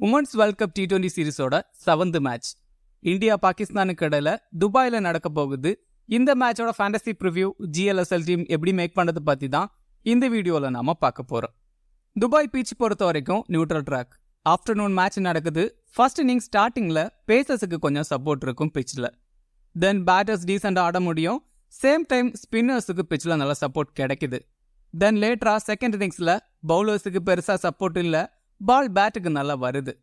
Women's world cup T20 சீரிஸோட 7th match India பாகிஸ்தானுக்கு இடையில துபாயில் நடக்க போகுது. இந்த மேட்சோட ஃபேண்டசி ப்ரிவ்யூ GLSL டீம் எப்படி மேக் பண்ணது பற்றி தான் இந்த வீடியோவில் நாம பார்க்க போகிறோம். துபாய் பீச் பொறுத்த வரைக்கும் நியூட்ரல் ட்ராக். ஆஃப்டர்நூன் மேட்ச் நடக்குது. ஃபர்ஸ்ட் இன்னிங் ஸ்டார்டிங்கில் பேசர்ஸுக்கு கொஞ்சம் சப்போர்ட் இருக்கும் பிச்சில். தென் பேட்டர்ஸ் டீசெண்டாக ஆட முடியும். சேம் டைம் ஸ்பின்னர்ஸுக்கு பிச்சில் நல்ல சப்போர்ட் கிடைக்குது. தென் லேட்டராக செகண்ட் இன்னிங்ஸில் பவுலர்ஸுக்கு பெருசாக சப்போர்ட் இல்லை. பால் பேட்டுக்கு நல்லா வருது.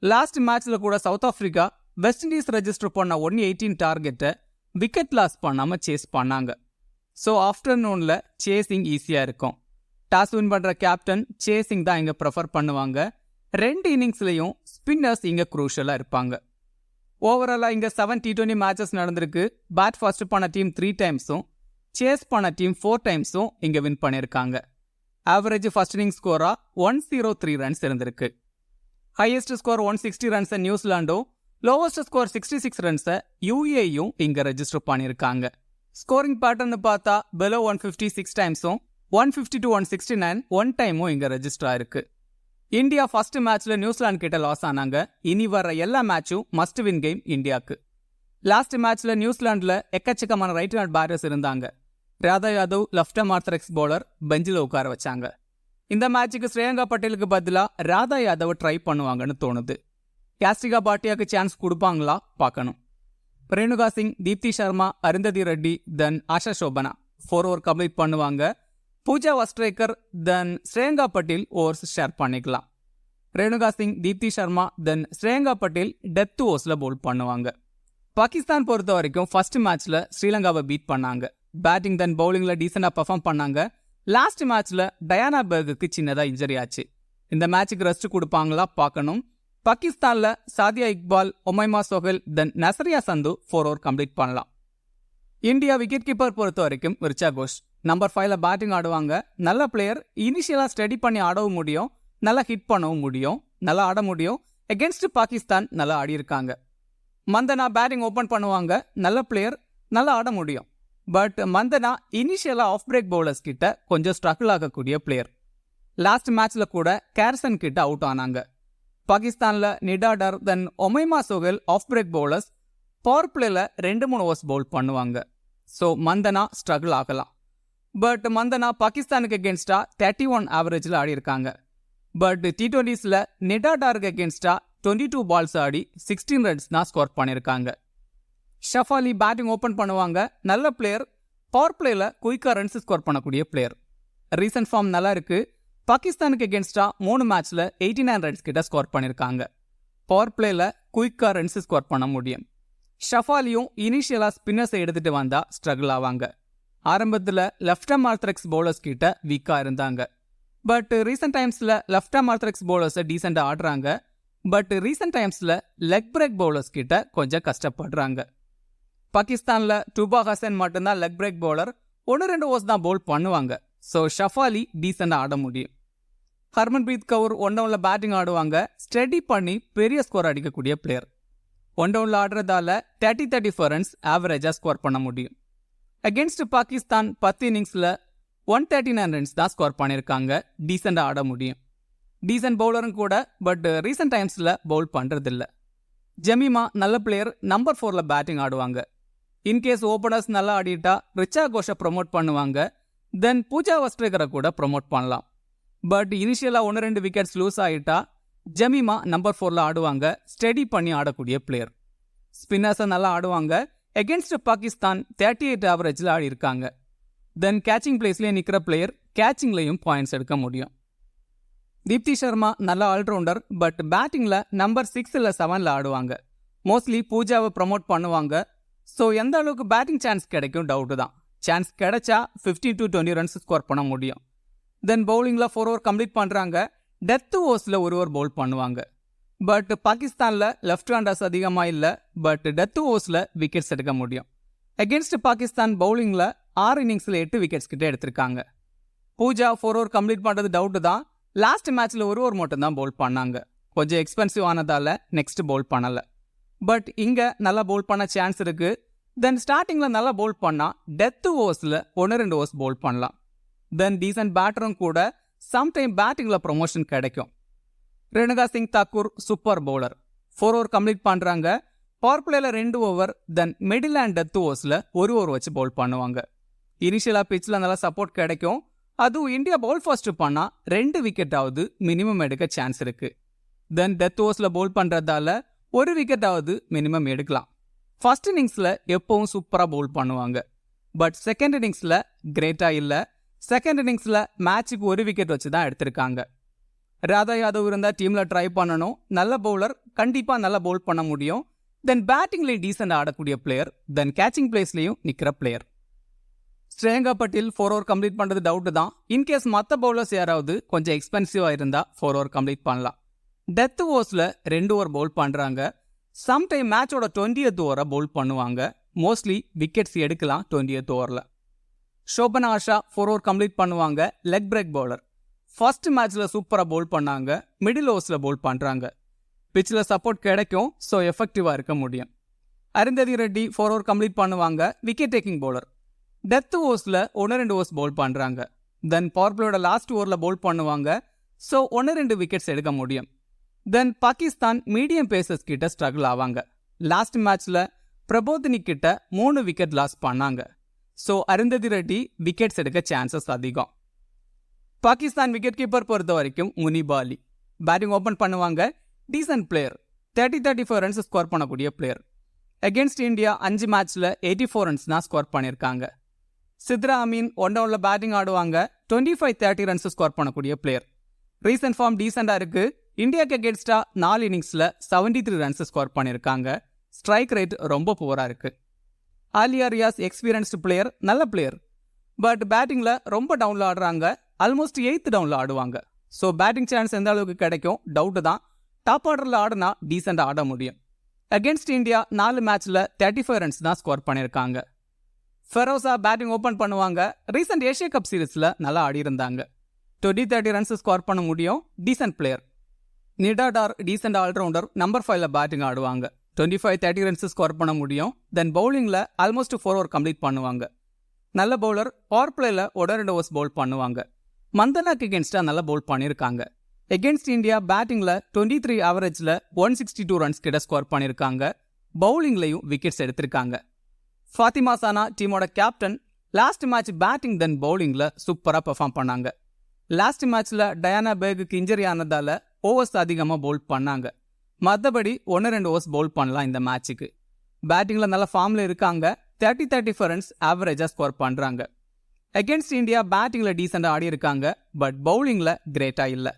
லாஸ்ட் மேட்ச்சில் கூட south Africa west Indies register பண்ண 118 டார்கெட்டை விக்கெட் லாஸ் பண்ணாமல் சேஸ் பண்ணாங்க. ஸோ ஆஃப்டர்நூனில் சேசிங் ஈஸியாக இருக்கும். டாஸ் வின் பண்ணுற கேப்டன் சேசிங் தான் இங்கே ப்ரிஃபர் பண்ணுவாங்க. 2 இன்னிங்ஸ்லையும் ஸ்பின்னர்ஸ் இங்கே குரூஷலாக இருப்பாங்க. ஓவராலாக இங்கே 7 T20 மேட்சஸ் நடந்திருக்கு. பேட் ஃபர்ஸ்ட் பண்ண டீம் 3 டைம்ஸும் சேஸ் பண்ண டீம் 4 டைம்ஸும் இங்கே வின் பண்ணியிருக்காங்க. ஆவரேஜ் ஃபர்ஸ்ட் இன்னிங் ஸ்கோரா 103 ரன்ஸ் இருந்திருக்கு. ஹையஸ்ட் ஸ்கோர் 160 ரன்ஸை நியூசிலாண்டும், லோவஸ்ட் ஸ்கோர் 66 ரன்ஸை UAEயும் இங்கே ரெஜிஸ்டர் பண்ணியிருக்காங்க. ஸ்கோரிங் பேட்டர்னு பார்த்தா below 150 6 டைம்ஸும் 150 to 169 1 டைமும் இங்கே ரெஜிஸ்டர் ஆயிருக்கு. இந்தியா ஃபர்ஸ்ட் மேட்ச்ல நியூசிலாந்து கிட்ட லாஸ் ஆனாங்க. இனி வர எல்லா மேட்சும் மஸ்ட் வின் கேம் இந்தியாவுக்கு. லாஸ்ட் மேட்ச்ல நியூசிலாந்துல எக்கச்சக்கமான ரைட் ஹேண்ட் பேட்டர்ஸ் இருந்தாங்க. Radha Yadav left arm orthodox bowler பெஞ்சில் உட்கார வச்சாங்க. இந்த மேட்சுக்கு ஸ்ரேயங்கா பட்டேலுக்கு பதிலாக ராதா யாதவ் ட்ரை பண்ணுவாங்கன்னு தோணுது. யாஸ்டிகா பாட்டியாக்கு சான்ஸ் கொடுப்பாங்களா பார்க்கணும். ரேணுகா சிங், தீப்தி சர்மா, அருந்ததி ரெட்டி, தென் ஆஷா சோபனா 4 ஓவர் கம்ப்ளீட் பண்ணுவாங்க. பூஜா வஸ்ட்ரேக்கர், தென் ஸ்ரேயங்கா பட்டேல் ஓவர்ஸ் ஷேர் பண்ணிக்கலாம். ரேணுகா சிங், தீப்தி சர்மா, தென் ஸ்ரேயங்கா பட்டேல் டெத் ஓவர்ஸ்ல பவுல் பண்ணுவாங்க. பாகிஸ்தான் பொறுத்த வரைக்கும் ஃபர்ஸ்ட் மேட்ச்ல ஸ்ரீலங்காவை பீட் பண்ணாங்க. பேட்டிங் தென் பவுலிங்ல டீசெண்டாக பர்ஃபார்ம் பண்ணாங்க. லாஸ்ட் மேட்ச்ல டயானா பெர்குக்கு சின்னதாக இன்ஜரி ஆச்சு. இந்த மேட்சுக்கு ரெஸ்ட் கொடுப்பாங்களா பார்க்கணும். பாகிஸ்தான்ல சாதியா இக்பால், ஒமைமா சோஹெல், தென் நசரியா சந்து 4 ஓவர் கம்ப்ளீட் பண்ணலாம். இந்தியா விக்கெட் கீப்பர் பொறுத்த வரைக்கும் ரிச்சா கோஷ் நம்பர் 5ல பேட்டிங் ஆடுவாங்க. நல்ல பிளேயர். இனிஷியலாக ஸ்டடி பண்ணி ஆடவும் முடியும், நல்லா ஹிட் பண்ணவும் முடியும், நல்லா ஆட முடியும். எகென்ஸ்ட் பாகிஸ்தான் நல்லா ஆடி இருக்காங்க. மந்தனா பேட்டிங் ஓப்பன் பண்ணுவாங்க. நல்ல பிளேயர், நல்லா ஆட முடியும். பட் மந்தனா இனிஷியலாக ஆஃப் பிரேக் பவுலர்ஸ் கிட்ட கொஞ்சம் ஸ்ட்ரகிள் ஆகக்கூடிய பிளேயர். லாஸ்ட் மேட்ச்ல கூட கேர்சன் கிட்ட அவுட் ஆனாங்க. பாகிஸ்தான்ல Nida Dar, then Omaima Sohail off break bowlers power பிளேல 2-3 ஓவர்ஸ் பவுல் பண்ணுவாங்க. ஸோ மந்தனா ஸ்ட்ரகிள் ஆகலாம். பட் மந்தனா பாகிஸ்தானுக்கு அகேன்ஸ்டா 31 ஆவரேஜில் ஆடி இருக்காங்க. பட் T20ஸ்ல நிடாடாருக்கு அகேன்ஸ்டா 22 பால்ஸ் ஆடி 16 ரன்ஸ் தான் ஸ்கோர் பண்ணியிருக்காங்க. ஷஃபாலி பேட்டிங் ஓப்பன் பண்ணுவாங்க. நல்ல பிளேயர். பவர் பிளேல குயிக்காக ரன்ஸ் ஸ்கோர் பண்ணக்கூடிய பிளேயர். ரீசன்ட் ஃபார்ம் நல்லா இருக்கு. பாகிஸ்தானுக்கு அகேன்ஸ்டா 3 மேட்ச்ல 89 ரன்ஸ் கிட்ட ஸ்கோர் பண்ணியிருக்காங்க. பவர் பிளேல குயிக்காக ரன்ஸ் ஸ்கோர் பண்ண முடியும். ஷஃபாலியும் இனிஷியலாக ஸ்பின்னர்ஸை எடுத்துட்டு வந்தா ஸ்ட்ரகிள் ஆவாங்க. ஆரம்பத்தில் லெஃப்ட் ஆர்ம் ஆர்த்தடாக்ஸ் பவுலர்ஸ் கிட்ட வீக்காக இருந்தாங்க. பட் ரீசெண்ட் டைம்ஸில் லெஃப்ட் ஆர்ம் ஆர்த்தடாக்ஸ் பவுலர்ஸை டீசெண்டாக ஆடுறாங்க. பட் ரீசெண்ட் டைம்ஸில் லெக் பிரேக் பவுலர்ஸ் கிட்ட கொஞ்சம் கஷ்டப்படுறாங்க. பாகிஸ்தானில் டூபா ஹசன் மட்டும்தான் லெக் பிரேக் பவுலர். 1-2 ஓவர்ஸ் தான் பவுல் பண்ணுவாங்க. ஸோ ஷஃபாலி டீசெண்டாக ஆட முடியும். ஹர்மன்பிரீத் கவுர் 1 டவுன்ல பேட்டிங் ஆடுவாங்க. ஸ்டடி பண்ணி பெரிய ஸ்கோர் அடிக்கக்கூடிய பிளேயர். 1 டவுன்ல ஆடுறதால 30-34 ரன்ஸ் ஆவரேஜாக ஸ்கோர் பண்ண முடியும். அகேன்ஸ்ட் பாகிஸ்தான் 10 இன்னிங்ஸில் 139 ரன்ஸ் தான் ஸ்கோர் பண்ணியிருக்காங்க. டீசெண்டாக ஆட முடியும். டீசென்ட் பவுலரும் கூட. பட் ரீசெண்ட் டைம்ஸில் பவுல் பண்ணுறதில்ல. ஜமீமா நல்ல பிளேயர். நம்பர் 4ல பேட்டிங் ஆடுவாங்க. இன்கேஸ் ஓப்பனர்ஸ் நல்லா ஆடிட்டா ரிச்சா கோஷை ப்ரொமோட் பண்ணுவாங்க. தென் பூஜா வஸ்ட்ரேக்கரை கூட ப்ரொமோட் பண்ணலாம். பட் இனிஷியலாக 1-2 விக்கெட்ஸ் லூஸ் ஆகிட்டா ஜமீமா நம்பர் 4ல ஆடுவாங்க. ஸ்டடி பண்ணி ஆடக்கூடிய பிளேயர். ஸ்பின்னர்ஸை நல்லா ஆடுவாங்க. எகென்ஸ்ட் பாகிஸ்தான் 38 ஆவரேஜில் ஆடி இருக்காங்க. தென் கேச்சிங் பிளேஸ்லேயே நிற்கிற பிளேயர். கேச்சிங்லையும் பாயிண்ட்ஸ் எடுக்க முடியும். தீப்தி சர்மா நல்ல ஆல்ரவுண்டர். பட் பேட்டிங்ல நம்பர் 6 இல்லை 7ல ஆடுவாங்க. மோஸ்ட்லி பூஜாவை ப்ரமோட் பண்ணுவாங்க. ஸோ எந்த அளவுக்கு பேட்டிங் சான்ஸ் கிடைக்கும் டவுட்டு தான். சான்ஸ் கிடைச்சா 15 to 20 ரன்ஸ் ஸ்கோர் பண்ண முடியும். தென் பவுலிங்ல 4 ஓவர் கம்ப்ளீட் பண்ணுறாங்க. டெத் ஓவர்ஸில் 1 ஓவர் பவுல் பண்ணுவாங்க. பட் பாகிஸ்தானில் லெஃப்ட் ஹேண்டர்ஸ் அதிகமாக இல்லை. பட் டெத் ஓவர்ஸில் விக்கெட்ஸ் எடுக்க முடியும். அகேன்ஸ்ட் பாகிஸ்தான் பவுலிங்கில் 6 இன்னிங்ஸில் 8 விக்கெட்ஸ் கிட்ட எடுத்திருக்காங்க. பூஜா 4 ஓவர் கம்ப்ளீட் பண்ணுறது டவுட்டு தான். லாஸ்ட் மேட்ச்ல 1 ஓவர் மட்டும் தான் பவுல் பண்ணாங்க. கொஞ்சம் எக்ஸ்பென்சிவ் ஆனதால நெக்ஸ்ட் பவுல் பண்ணல. பட் இங்க நல்லா பவுல் பண்ண சான்ஸ் இருக்கு. தென் ஸ்டார்டிங்ல நல்லா பவுல் பண்ணா டெத் ஓவர்ஸ்ல 1-2 ஓவர்ஸ் பவுல் பண்ணலாம். தென் டீசன்ட் பேட்டரும் கூட. சம்டைம் பேட்டிங்ல ப்ரொமோஷன் கிடைக்கும். Renuka Singh Thakur super bowler. 4 over complete பண்றாங்க. பவர் பிளேல 2 over, then middle and death ஓவர்ஸ்ல 1 ஓவர் வச்சு பவுல் பண்ணுவாங்க. இனிஷியலா பிச்சில் நல்லா சப்போர்ட் கிடைக்கும். அதுவும் இந்தியா பவுல் ஃபர்ஸ்ட் பண்ணா 2 விக்கெட் ஆகுது மினிமம் எடுக்க சான்ஸ் இருக்கு. தென் டெத் ஓவர்ஸ்ல பவுல் பண்றதால 1 விக்கெட் ஆகுது மினிமம் எடுக்கலாம். ஃபர்ஸ்ட் இன்னிங்ஸ்ல எப்பவும் சூப்பரா பவுல் பண்ணுவாங்க. பட் செகண்ட் இன்னிங்ஸ்ல கிரேட்டா இல்ல. செகண்ட் இன்னிங்ஸ்ல மேட்சுக்கு 1 விக்கெட் வச்சு தான் எடுத்திருக்காங்க. ராதா யாதவ் இருந்தா டீம்ல ட்ரை பண்ணணும். நல்ல பவுலர், கண்டிப்பா நல்லா பவுல் பண்ண முடியும். தென் பேட்டிங்லேயும் டீசென்ட் ஆடக்கூடிய பிளேயர், தென் கேச்சிங் பிளேஸ்லையும் நிற்கிற பிளேயர். ஸ்ரேங்கா பட்டேல் 4 ஓவர் கம்ப்ளீட் பண்றது டவுட் தான். இன்கேஸ் மற்ற பவுலர்ஸ் யாராவது கொஞ்சம் எக்ஸ்பென்சிவா இருந்தா 4 ஓவர் கம்ப்ளீட் பண்ணலாம். டெத் ஓவர்ஸ்ல 2 ஓவர் பவுல் பண்றாங்க. சம்டைம் மேட்சோட 20th ஓவரை பவுல் பண்ணுவாங்க. மோஸ்ட்லி விக்கெட்ஸ் எடுக்கலாம் 20th ஓவர்ல. ஷோபனா ஆஷா 4 ஓவர் கம்ப்ளீட் பண்ணுவாங்க. Leg break bowler. ஃபர்ஸ்ட் மேட்ச்ல சூப்பரா பவுல் பண்ணாங்க. மிடில் ஓவர்ஸ்ல பவுல் பண்றாங்க. பிச்சில் சப்போர்ட் கிடைக்கும், ஸோ எஃபெக்டிவா இருக்க முடியும். அருந்ததி ரெட்டி 4 ஓவர் கம்ப்ளீட் பண்ணுவாங்க. Wicket taking bowler. டெத் ஓவர்ஸ்ல 1-2 ஓவர்ஸ் பவுல் பண்றாங்க. தென் பவர் பிளேயோட லாஸ்ட் ஓவர்ல பவுல் பண்ணுவாங்க. ஸோ 1-2 விக்கெட்ஸ் எடுக்க முடியும். தென் பாகிஸ்தான் மீடியம் பேசர்ஸ் கிட்ட ஸ்ட்ரகிள் ஆவாங்க. லாஸ்ட் மேட்ச்ல பிரபோதினி கிட்ட 3 விக்கெட் லாஸ் பண்ணாங்க. ஸோ அருந்ததி ரெட்டி விக்கெட்ஸ் எடுக்க சான்சஸ் அதிகம். பாகிஸ்தான் விக்கெட் கீப்பர் பொறுத்த வரைக்கும் முனிப் அலி. பேட்டிங் ஓபன் பண்ணுவாங்க. Descent player. 30-35 ரன்ஸ் ஸ்கோர் பண்ணக்கூடிய பிளேயர். அகேன்ஸ்ட் இந்தியா 5 மேட்ச்ல 84 ரன்ஸ் தான் ஸ்கோர் பண்ணியிருக்காங்க. சித்ரா அமீன் 1 டவுன்ல பேட்டிங் ஆடுவாங்க. 25-30 ரன்ஸ் ஸ்கோர் பண்ணக்கூடிய பிளேயர். ரீசன்ட் ஃபார்ம் டீசெண்டா இருக்கு. இந்தியாக்கு அகேன்ஸ்டா 4 இன்னிங்ஸ்ல 73 ரன்ஸ் ஸ்கோர் பண்ணியிருக்காங்க. ஸ்ட்ரைக் ரேட் ரொம்ப புவரா இருக்கு. ஆலியா ரியாஸ் எக்ஸ்பீரியன்ஸ்டு பிளேயர், நல்ல பிளேயர். பட் பேட்டிங்ல ரொம்ப டவுன்ல ஆடுறாங்க. ஆல்மோஸ்ட் 8th டவுன்ல ஆடுவாங்க. ஸோ பேட்டிங் சான்ஸ் எந்த அளவுக்கு கிடைக்கும் டவுட் தான். டாப் ஆர்டர்ல ஆடினா டீசெண்டா ஆட முடியும். அகேன்ஸ்ட் இந்தியா 4 மேட்ச்ல 35 ரன்ஸ் தான் ஸ்கோர் பண்ணியிருக்காங்க. ஃபெரோசா பேட்டிங் ஓபன் பண்ணுவாங்க. ரீசெண்ட் ஏஷியா கப் சீரீஸ்ல நல்லா ஆடி இருந்தாங்க. 20-30 ரன்ஸ் ஸ்கோர் பண்ண முடியும். Decent player. Nida Dar decent all-rounder, number 5ல பேட்டிங் ஆடுவாங்க. 25-30 ரன்ஸ் ஸ்கோர் பண்ண முடியும். தென் பவுலிங்ல ஆல்மோஸ்ட் 4 ஓவர் கம்ப்ளீட் பண்ணுவாங்க. நல்ல பவுலர். பவர் பிளேல 1-2 ஓவர்ஸ் பவுல் பண்ணுவாங்க. மந்தனாக்கு அகேன்ஸ்டா நல்லா பவுல் பண்ணியிருக்காங்க. எகேன்ஸ்ட் இந்தியா பேட்டிங்ல 23 ஆவரேஜ்ல 162 ரன்ஸ் கிட்ட ஸ்கோர் பண்ணியிருக்காங்க. பவுலிங்லையும் விக்கெட்ஸ் எடுத்திருக்காங்க. ஃபாத்திமா சானா டீமோட captain. Last match batting then பவுலிங்ல சூப்பரா பெர்ஃபார்ம் பண்ணாங்க. லாஸ்ட் மேட்ச்ல டயானா பேகுக்கு இன்ஜரி ஆனதால ஓவர்ஸ் அதிகமா பவுல் பண்ணாங்க. மற்றபடி 1-2 ஓவர்ஸ் பவுல் பண்ணலாம் இந்த மேட்சுக்கு. பேட்டிங்ல நல்ல ஃபார்ம்ல இருக்காங்க. 30-35 ரன்ஸ் ஆவரேஜா ஸ்கோர் பண்றாங்க. அகேன்ஸ்ட் இந்தியா பேட்டிங்ல டீசெண்டா ஆடி இருக்காங்க. பட் பவுலிங்ல கிரேட்டா இல்ல.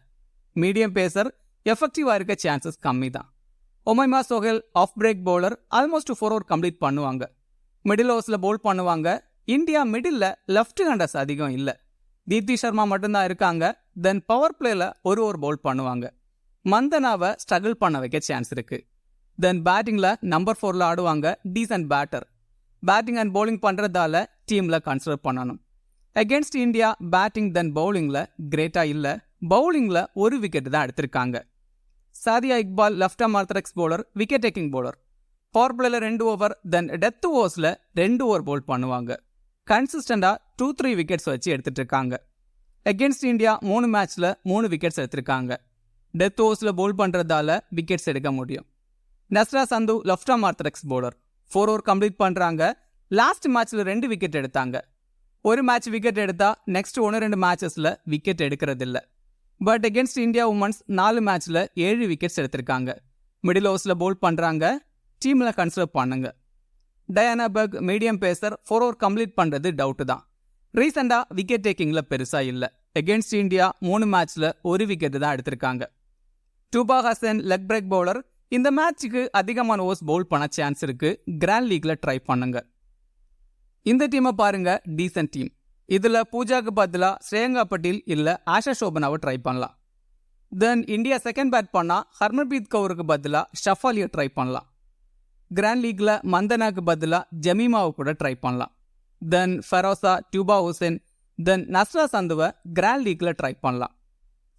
மீடியம் பேசர், எஃபெக்டிவா இருக்க சான்சஸ் கம்மி தான். Umaima Sohail off break bowler. Almost 4 over complete பண்ணுவாங்க. மிடில் ஓவர்ஸ்ல பவுல் பண்ணுவாங்க. இந்தியா மிடில்ல லெஃப்ட் ஹேண்டர்ஸ் அதிகம் இல்ல. தீப்தி சர்மா மட்டும்தான் இருக்காங்க. தென் பவர் பிளேல 1 ஓவர் பவுல் பண்ணுவாங்க. மந்தனாவை ஸ்ட்ரகிள் பண்ண வைக்க சான்ஸ் இருக்கு. தென் பேட்டிங்ல நம்பர் 4ல ஆடுவாங்க. Decent batter. Batting and bowling பண்றதால டீம்ல கன்சிடர் பண்ணணும். அகேன்ஸ்ட் இந்தியா பேட்டிங் தென் பவுலிங்ல கிரேட்டா இல்ல. பவுலிங்ல 1 விக்கெட் தான் எடுத்திருக்காங்க. Sadia Iqbal left arm orthodox bowler, wicket taking bowler. Power பிளேல 2 ஓவர், தென் டெத் ஓவர்ஸ்ல 2 ஓவர் பவுல் பண்ணுவாங்க. கன்சிஸ்டண்டா 2-3 விக்கெட்ஸ் வச்சு எடுத்துட்டு இருக்காங்க. அகேன்ஸ்ட் இந்தியா 3 மேட்ச்ல 3 விக்கெட்ஸ் எடுத்திருக்காங்க. டெத் ஓவர்ஸ்ல பவுல் பண்றதால விக்கெட்ஸ் எடுக்க முடியும். நஸ்ரா சந்து left arm orthodox bowler. 4 over complete பண்றாங்க. லாஸ்ட் மேட்ச்ல 2 விக்கெட் எடுத்தாங்க. ஒரு மேட்ச் விக்கெட் எடுத்தா நெக்ஸ்ட் 1-2 மேட்சஸ்ல விக்கெட் எடுக்கிறது இல்ல. பட் அகேன்ஸ்ட் இந்தியா உமன்ஸ் 4 மேட்ச்ல 7 விக்கெட்ஸ் எடுத்திருக்காங்க. மிடில் ஓவர்ஸ்ல பவுல் பண்றாங்க. டீம்ல கன்சிடர் பண்ணுங்க. டயானா பெக் மீடியம் பேசர். 4 ஓவர் கம்ப்ளீட் பண்றது டவுட் தான். ரீசெண்டா விக்கெட் டேக்கிங்ல பெருசா இல்ல. அகேன்ஸ்ட் இந்தியா 3 மேட்ச்ல 1 விக்கெட் தான் எடுத்திருக்காங்க. டூபா ஹசன் லெக் பிரேக் பவுலர். இந்த மேட்சுக்கு அதிகமான ஓவர்ஸ் பவுல் பண்ண சான்ஸ் இருக்கு. கிராண்ட் லீக்ல ட்ரை பண்ணுங்க. இந்த டீமை பாருங்க, டீசன்ட் டீம். இதுல பூஜாக்கு பதிலா ஸ்ரேங்கா பட்டேல் இல்ல ஆஷா ஷோபனாவை ட்ரை பண்ணலாம். தென் இந்தியா செகண்ட் பேட் பண்ணா ஹர்மன்பிரீத் கவுருக்கு பதிலா ஷஃபாலியை ட்ரை பண்ணலாம். கிராண்ட் லீக்ல மந்தனாக்கு பதிலா ஜமீமாவை கூட ட்ரை பண்ணலாம். தென் ஃபெரோசா, டியூபா ஹுசேன், தென் நஸ்ரா சந்துவை கிராண்ட் லீக்ல ட்ரை பண்ணலாம்.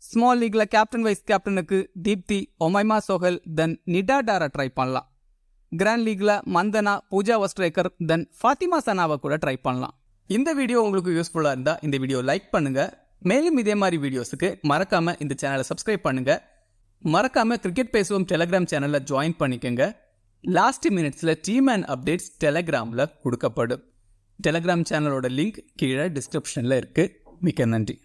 ஸ்மால் லீக்ல கேப்டன் வைஸ் கேப்டனுக்கு தீப்தி, ஒமைமா சோஹெல், தென் நிடாடாரை ட்ரை பண்ணலாம். கிராண்ட் லீக்ல மந்தனா, பூஜா வஸ்ட்ரேக்கர், தென் ஃபாத்திமா சனாவை கூட ட்ரை பண்ணலாம். இந்த வீடியோ உங்களுக்கு யூஸ்ஃபுல்லா இருந்தா இந்த வீடியோ லைக் பண்ணுங்க. மேலும் இதே மாதிரி வீடியோஸுக்கு மறக்காம இந்த சேனலை சப்ஸ்கிரைப் பண்ணுங்க. மறக்காம கிரிக்கெட் பேசுவோம் டெலகிராம் சேனலில் ஜாயின் பண்ணிக்கோங்க. லாஸ்ட் மினிட்ஸில் டீம் அண்ட் அப்டேட்ஸ் டெலகிராமில் கொடுக்கப்படும். டெலகிராம் சேனலோட லிங்க் கீழே டிஸ்கிரிப்ஷனில் இருக்குது. மிக்க நன்றி.